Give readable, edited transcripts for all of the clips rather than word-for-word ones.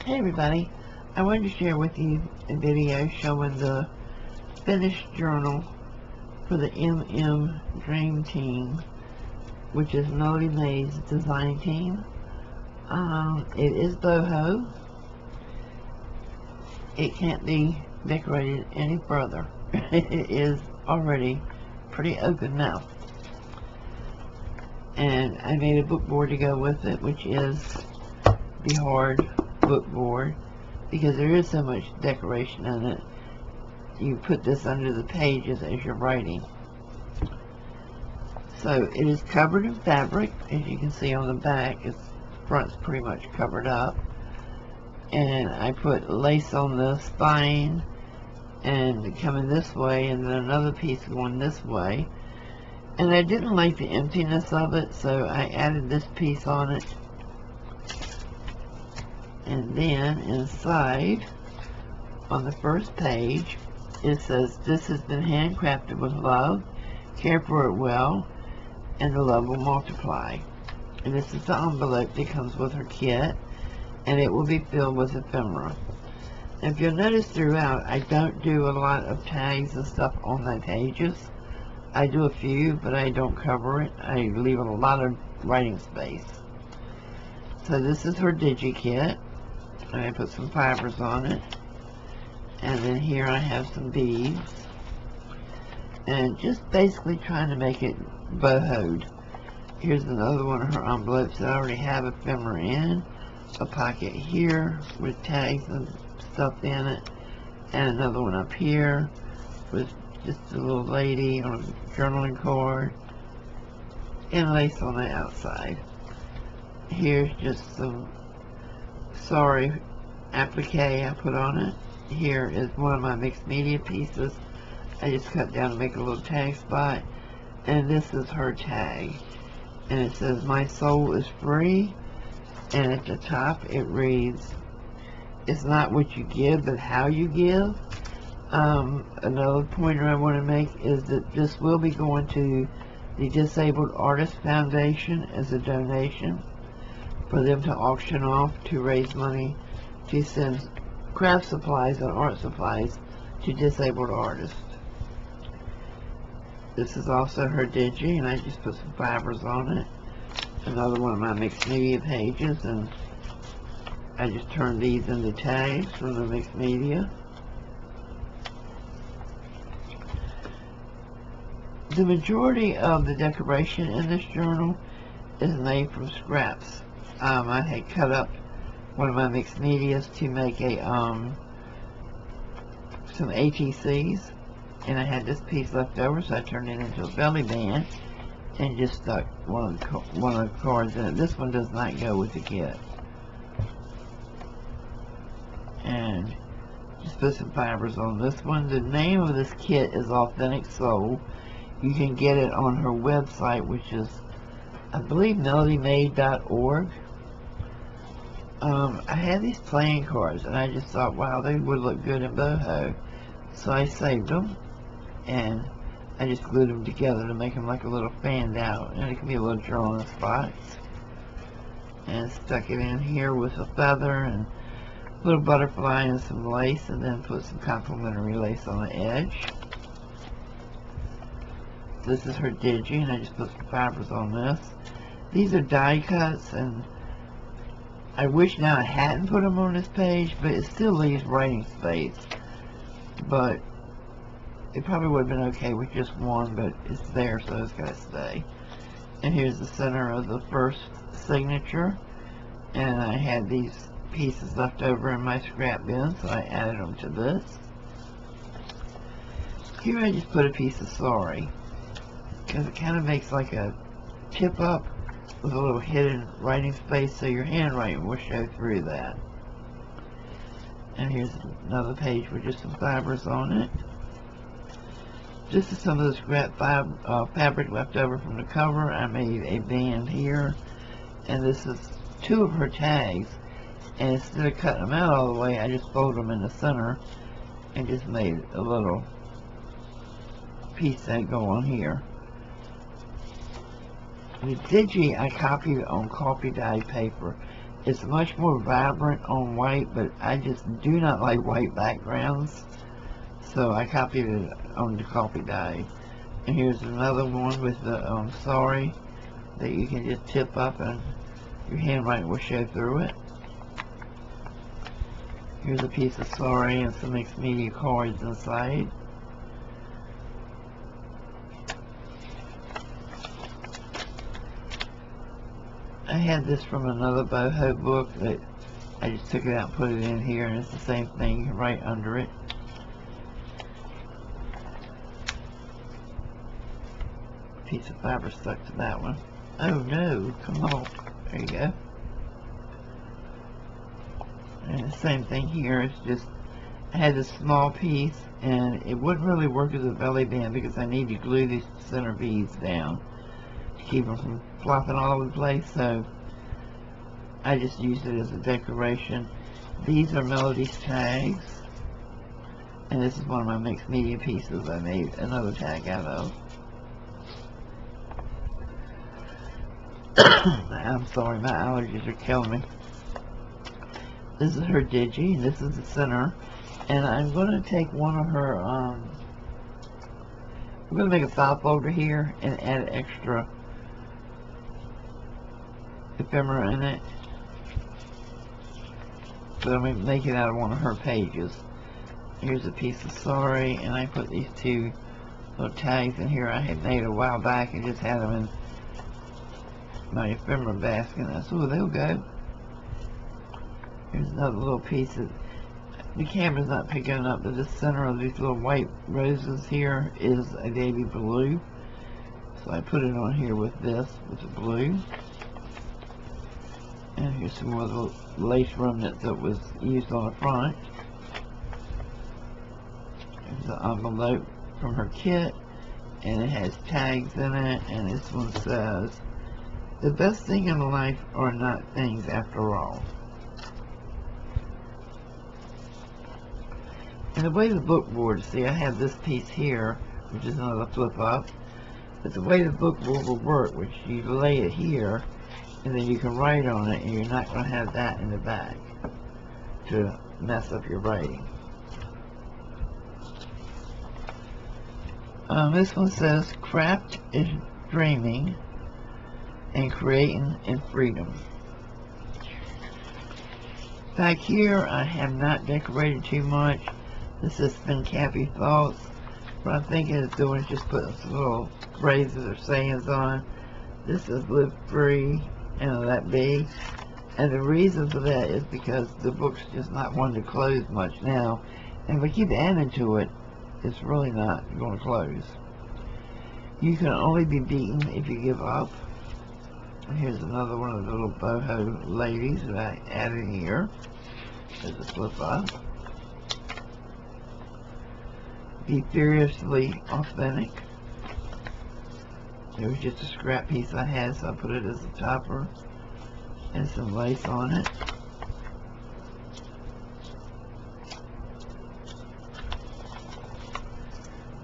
Hey everybody, I wanted to share with you a video showing the finished journal for the MM Dream Team, which is Melody May's design team. It is boho. It can't be decorated any further. It is already pretty open mouth. And I made a book board to go with it, which is the hard book board, because there is so much decoration in it. You put this under the pages as you're writing. So it is covered in fabric, as you can see on the back. Its front's pretty much covered up, and I put lace on the spine and coming this way, and then another piece going this way. And I didn't like the emptiness of it, so I added this piece on it. And then inside, on the first page, it says, "This has been handcrafted with love. Care for it well, and the love will multiply." And this is the envelope that comes with her kit, and it will be filled with ephemera. And if you'll notice throughout, I don't do a lot of tags and stuff on my pages. I do a few, but I don't cover it. I leave a lot of writing space. So this is her digi kit. And I put some fibers on it, and then here I have some beads, and just basically trying to make it bohoed. Here's another one of her envelopes that I already have ephemera in, a pocket here with tags and stuff in it, and another one up here with just a little lady on a journaling card, and lace on the outside. Here's just some sorry applique I put on it. Here is one of my mixed media pieces. I just cut down to make a little tag spot, and this is her tag, and it says, "My soul is free," and at the top it reads, "It's not what you give, but how you give." Another pointer I want to make is that this will be going to the Disabled Artists Foundation as a donation, for them to auction off to raise money to send craft supplies and art supplies to disabled artists. This is also her digi, and I just put some fibers on it. Another one of my mixed media pages, and I just turned these into tags from the mixed media. The majority of the decoration in this journal is made from scraps. I had cut up one of my mixed medias to make a some ATCs, and I had this piece left over, so I turned it into a belly band and just stuck one of the cards in it. This one does not go with the kit. And just put some fibers on this one. The name of this kit is Authentic Soul. You can get it on her website, which is, I believe, melodymade.org. I had these playing cards, and I just thought, wow, they would look good in boho. So I saved them, and I just glued them together to make them like a little fanned out, and it can be a little drawing spots. And stuck it in here with a feather and a little butterfly and some lace, and then put some complimentary lace on the edge. This is her digi, and I just put some fibers on this. These are die cuts, and I wish now I hadn't put them on this page, but it still leaves writing space. But it probably would have been okay with just one, but it's there, so it's got to stay. And here's the center of the first signature, and I had these pieces left over in my scrap bin, so I added them to this. Here I just put a piece of sorry, because it kind of makes like a tip up with a little hidden writing space, so your handwriting will show through that. And here's another page with just some fibers on it. This is some of the scrap fabric left over from the cover. I made a band here, and this is two of her tags, and instead of cutting them out all the way, I just folded them in the center and just made a little piece that go on here. The digi I copied on coffee dyed paper. It's much more vibrant on white, but I just do not like white backgrounds, so I copied it on the copy die. And here's another one with the sorry that you can just tip up and your handwriting will show through it. Here's a piece of sorry and some mixed media cards inside. I had this from another boho book that I just took it out and put it in here, and it's the same thing right under it. Piece of fabric stuck to that one. Oh no, come on. There you go. And the same thing here. It's just, I had this small piece and it wouldn't really work as a belly band because I need to glue these center beads down to keep them from flopping all over the place, so I just used it as a decoration. These are Melody's tags, and this is one of my mixed media pieces I made another tag out of. I'm sorry, my allergies are killing me. This is her digi, and this is the center, and I'm going to take one of her, I'm going to make a file folder here and add extra ephemera in it. So I'm going to make it out of one of her pages. Here's a piece of sorry, and I put these two little tags in here I had made a while back and just had them in my ephemera basket. And that's where they'll go. Here's another little piece that the camera's not picking up, but the center of these little white roses here is a baby blue. So I put it on here with this, with the blue. And here's some more little lace remnant that was used on the front. There's an envelope from her kit, and it has tags in it, and this one says, "The best thing in life are not things after all." And the way the book board, see, I have this piece here, which is another flip up, but the way the book board will work, which you lay it here, and then you can write on it, and you're not going to have that in the back to mess up your writing. This one says, "Craft is dreaming and creating in freedom." Back here, I have not decorated too much. This has been Kathy thoughts. What I'm thinking of doing is just putting some little phrases or sayings on. This is "live free" and "let be." And the reason for that is because the book's just not one to close much now. And if I keep adding to it, it's really not going to close. You can only be beaten if you give up. And here's another one of the little boho ladies that I added here. There's a flip up. Be fiercely authentic. There was just a scrap piece I had, so I put it as a topper and some lace on it.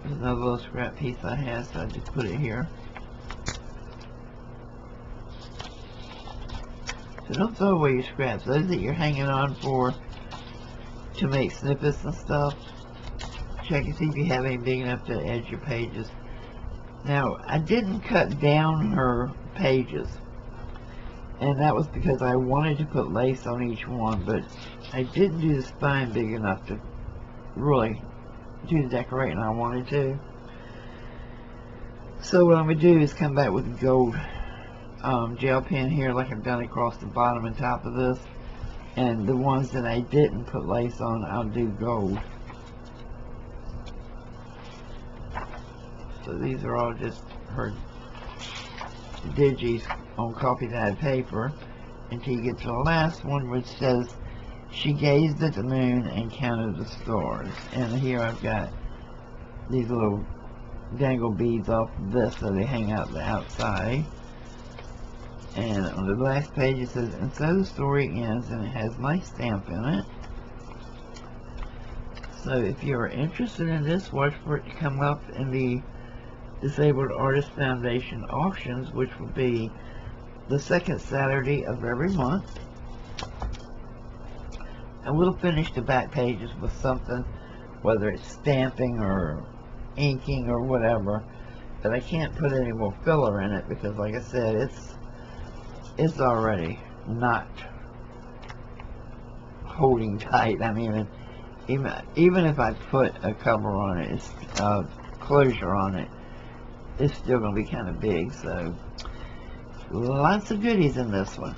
There's another little scrap piece I had, so I just put it here. So don't throw away your scraps. Those that you're hanging on for to make snippets and stuff, check and see if you have any big enough to edge your pages. Now, I didn't cut down her pages, and that was because I wanted to put lace on each one, but I didn't do the spine big enough to really do the decorating I wanted to. So what I'm going to do is come back with a gold gel pen here, like I've done across the bottom and top of this, and the ones that I didn't put lace on, I'll do gold. So these are all just her digis on copy dyed paper until you get to the last one, which says, "She gazed at the moon and counted the stars." And here I've got these little dangle beads off of this so they hang out the outside. And on the last page it says, "And so the story ends," and it has my stamp in it. So if you're interested in this, watch for it to come up in the Disabled Artist Foundation auctions, which will be the second Saturday of every month. And we'll finish the back pages with something, whether it's stamping or inking or whatever. But I can't put any more filler in it because, like I said, it's already not holding tight. I mean, even if I put a cover on it, it's closure on it, it's still going to be kind of big. So lots of goodies in this one.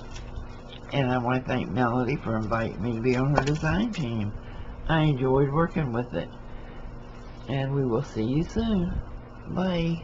And I want to thank Melody for inviting me to be on her design team. I enjoyed working with it. And we will see you soon. Bye.